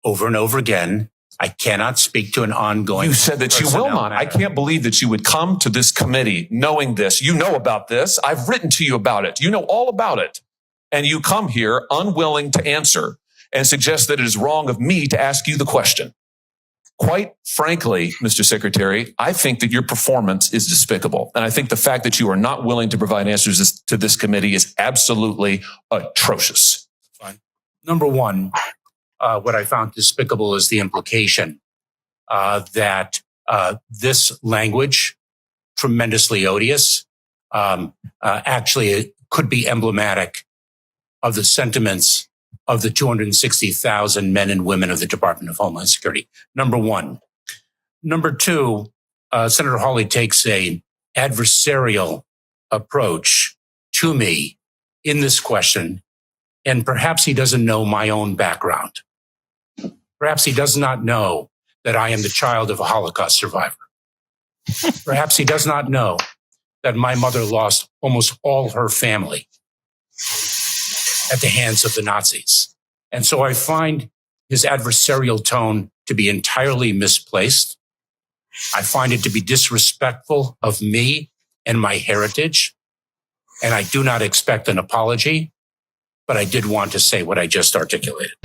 over and over again, I cannot speak to an ongoing. You said that you will not. matter. I can't believe that you would come to this committee knowing this. You know about this. I've written to you about it. You know all about it. And you come here unwilling to answer and suggest that it is wrong of me to ask you the question. Quite frankly, Mr. Secretary, I think that your performance is despicable. And I think the fact that you are not willing to provide answers to this committee is absolutely atrocious. Fine. Number one, what I found despicable is the implication that this language, tremendously odious, actually could be emblematic of the sentiments of the 260,000 men and women of the Department of Homeland Security. Number one. Number two, Senator Hawley takes an adversarial approach to me in this question, and perhaps he doesn't know my own background. Perhaps he does not know that I am the child of a Holocaust survivor. Perhaps he does not know that my mother lost almost all her family at the hands of the Nazis. And so I find his adversarial tone to be entirely misplaced. I find it to be disrespectful of me and my heritage. And I do not expect an apology, but I did want to say what I just articulated.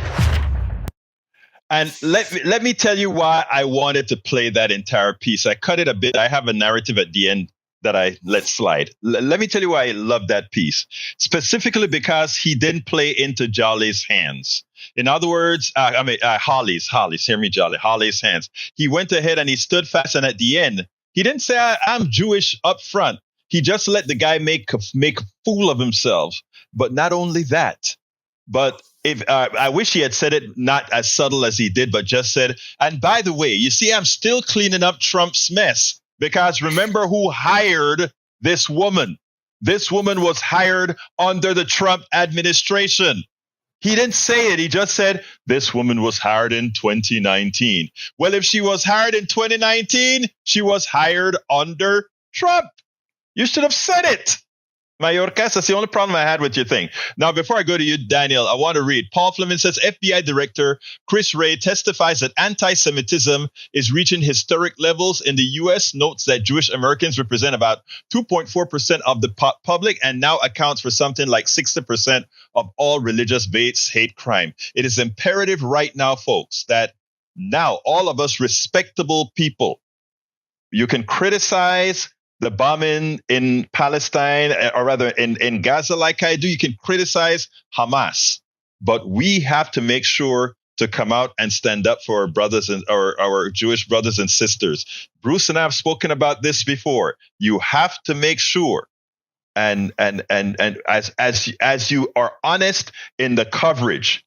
And let me tell you why I wanted to play that entire piece. I cut it a bit. I have a narrative at the end that I let slide. Let me tell you why I love that piece. Specifically because he didn't play into Jolly's hands. In other words, Hawley's, hear me, Jolly, Hawley's hands. He went ahead and he stood fast, and at the end, he didn't say, I'm Jewish up front. He just let the guy make a fool of himself. But not only that, but if I wish he had said it not as subtle as he did, but just said, and by the way, you see, I'm still cleaning up Trump's mess. Because remember who hired this woman. This woman was hired under the Trump administration. He didn't say it. He just said, this woman was hired in 2019. Well, if she was hired in 2019, she was hired under Trump. You should have said it. Mayorkas, that's the only problem I had with your thing. Now, before I go to you, Daniel, I want to read. Paul Fleming says FBI Director Chris Wray testifies that anti-Semitism is reaching historic levels in the U.S., notes that Jewish Americans represent about 2.4% of the public and now accounts for something like 60% of all religious-based hate crime. It is imperative right now, folks, that now all of us respectable people, you can criticize the bombing in Palestine, or rather in Gaza, like I do. You can criticize Hamas, but we have to make sure to come out and stand up for our brothers and our Jewish brothers and sisters. Bruce and I have spoken about this before. You have to make sure, and as you are honest in the coverage,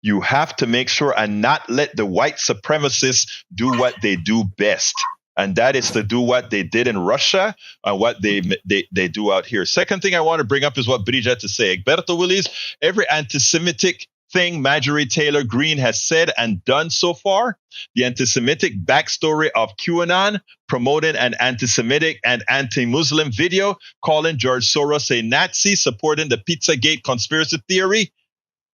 you have to make sure and not let the white supremacists do what they do best. And that is to do what they did in Russia and what they do out here. Second thing I want to bring up is what Bridget had to say. Egberto Willis, every anti-Semitic thing Marjorie Taylor Greene has said and done so far, the anti-Semitic backstory of QAnon, promoting an anti-Semitic and anti-Muslim video, calling George Soros a Nazi, supporting the Pizzagate conspiracy theory.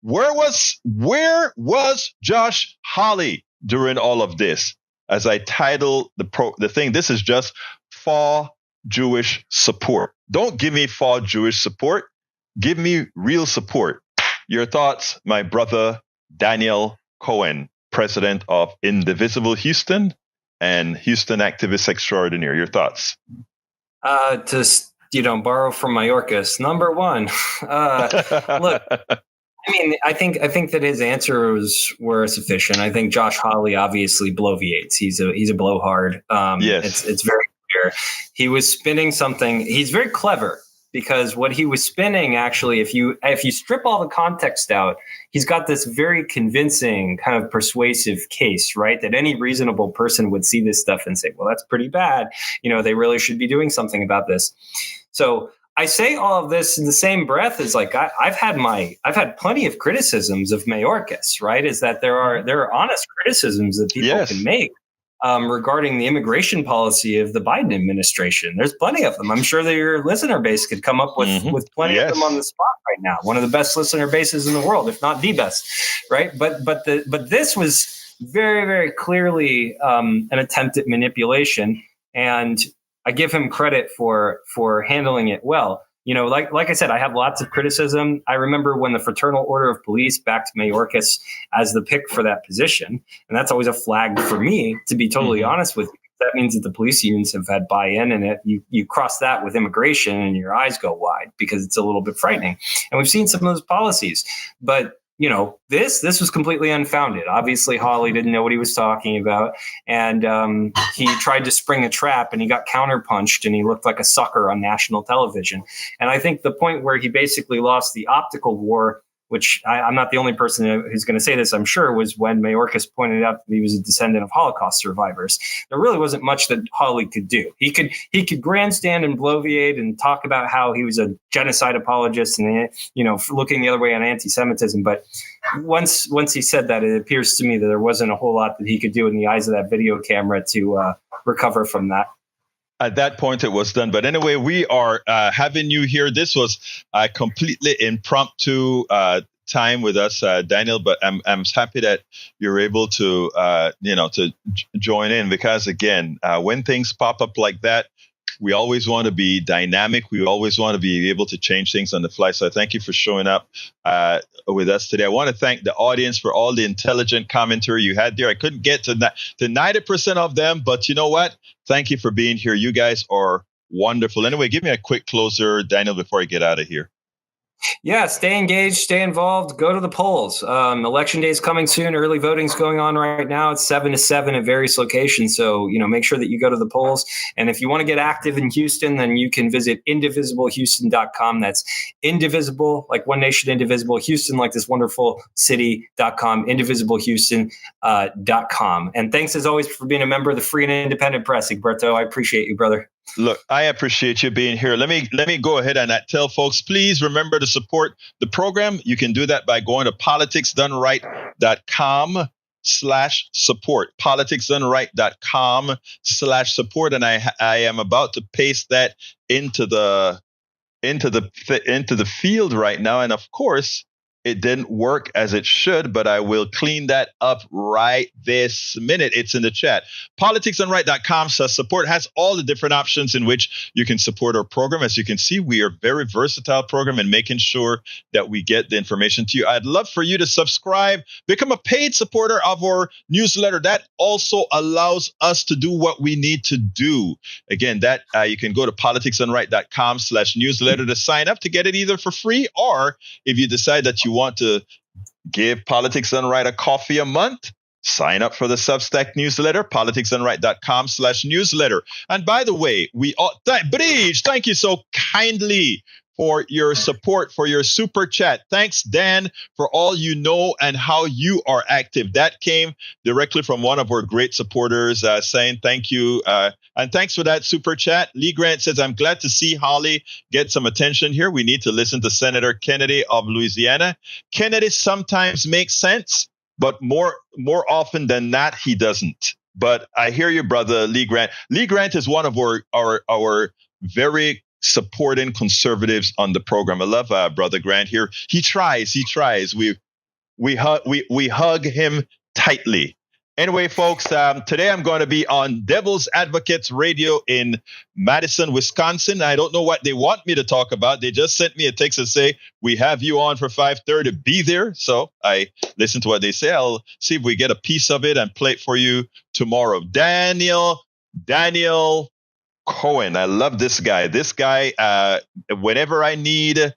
Where was Josh Hawley during all of this? As I title the thing, this is just fall Jewish support. Don't give me fall Jewish support. Give me real support. Your thoughts, my brother Daniel Cohen, president of Indivisible Houston and Houston Activist Extraordinaire. Your thoughts? Borrow from Mayorkas. Number one, look. I mean, I think that his answers were sufficient. I think Josh Hawley obviously bloviates. He's a blowhard. Yes. It's very clear. He was spinning something. He's very clever. because what he was spinning, actually, if you strip all the context out, he's got this very convincing kind of persuasive case, right? That any reasonable person would see this stuff and say, well, that's pretty bad. They really should be doing something about this. So I say all of this in the same breath as like I've had plenty of criticisms of Mayorkas, right? Is that there are honest criticisms that people can make regarding the immigration policy of the Biden administration. There's plenty of them. I'm sure that your listener base could come up with plenty of them on the spot right now. One of the best listener bases in the world, if not the best, right? But this was very, very clearly an attempt at manipulation, and I give him credit for handling it well. Like I said, I have lots of criticism. I remember when the Fraternal Order of Police backed Mayorkas as the pick for that position. And that's always a flag for me, to be totally honest with you. That means that the police unions have had buy-in, and you cross that with immigration and your eyes go wide because it's a little bit frightening. And we've seen some of those policies. But this was completely unfounded. Obviously, Hawley didn't know what he was talking about, and he tried to spring a trap, and he got counterpunched, and he looked like a sucker on national television. And I think the point where he basically lost the optical war, which I'm not the only person who's going to say this, I'm sure, was when Mayorkas pointed out that he was a descendant of Holocaust survivors. There really wasn't much that Hawley could do. He could grandstand and bloviate and talk about how he was a genocide apologist and, looking the other way on anti-Semitism. But once he said that, it appears to me that there wasn't a whole lot that he could do in the eyes of that video camera to recover from that. At that point, it was done. But anyway, we are having you here. This was a completely impromptu time with us, Daniel. But I'm happy that you're able to to join in, because again, when things pop up like that, we always want to be dynamic. We always want to be able to change things on the fly. So thank you for showing up with us today. I want to thank the audience for all the intelligent commentary you had there. I couldn't get to 90% of them, but you know what? Thank you for being here. You guys are wonderful. Anyway, give me a quick closer, Daniel, before I get out of here. Yeah, stay engaged, stay involved, go to the polls. Election day is coming soon. Early voting's going on right now. It's 7 to 7 at various locations. So, make sure that you go to the polls. And if you want to get active in Houston, then you can visit indivisiblehouston.com. That's indivisible, like one nation, indivisible, Houston, like this wonderful city.com, indivisiblehouston.com. And thanks as always for being a member of the Free and Independent Press, Egberto. I appreciate you, brother. Look, I appreciate you being here. Let me go ahead and tell folks, please remember to support the program. You can do that by going to politicsdoneright.com/support. politicsdoneright.com/support. And I am about to paste that into the field right now. And of course, it didn't work as it should, but I will clean that up right this minute. It's in the chat. politicsdoneright.com/support has all the different options in which you can support our program. As you can see, we are a very versatile program in making sure that we get the information to you. I'd love for you to subscribe, become a paid supporter of our newsletter. That also allows us to do what we need to do. Again, that you can go to politicsdoneright.com/newsletter to sign up to get it either for free, or if you decide that you want to give Politics Done Right a coffee a month, sign up for the Substack newsletter, politicsdoneright.com/newsletter. And by the way, Bridge, thank you so kindly for your support, for your super chat. Thanks, Dan, for all you know and how you are active. That came directly from one of our great supporters saying thank you. And thanks for that super chat. Lee Grant says, I'm glad to see Holly get some attention here. We need to listen to Senator Kennedy of Louisiana. Kennedy sometimes makes sense, but more often than not, he doesn't. But I hear you, brother Lee Grant. Lee Grant is one of our very supporting conservatives on the program. I love Brother Grant here. He tries. We hug him tightly. Anyway, folks, today I'm going to be on Devil's Advocates Radio in Madison, Wisconsin. I don't know what they want me to talk about. They just sent me a text to say, we have you on for 5:30. Be there. So I listen to what they say. I'll see if we get a piece of it and play it for you tomorrow. Daniel Cohen. I love this guy. This guy, whenever I need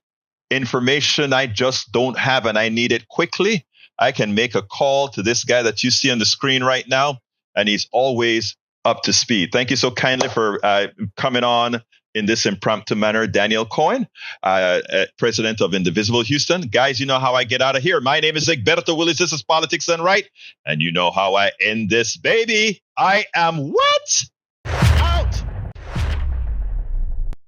information I just don't have and I need it quickly, I can make a call to this guy that you see on the screen right now, and he's always up to speed. Thank you so kindly for coming on in this impromptu manner, Daniel Cohen, president of Indivisible Houston. Guys, you know how I get out of here. My name is Egberto Willis. This is Politics Done Right. And you know how I end this, baby. I am what? Out.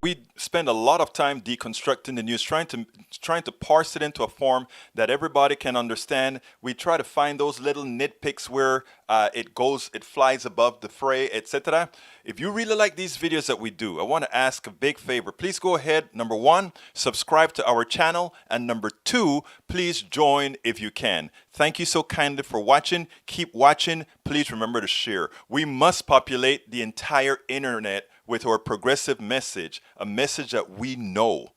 We spend a lot of time deconstructing the news, trying to parse it into a form that everybody can understand. We try to find those little nitpicks where it flies above the fray, etc. If you really like these videos that we do, I want to ask a big favor. Please go ahead. Number 1, subscribe to our channel, and number 2, please join if you can. Thank you so kindly for watching. Keep watching. Please remember to share. We must populate the entire internet with our progressive message, a message that we know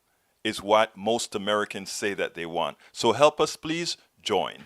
is what most Americans say that they want. So help us, please join.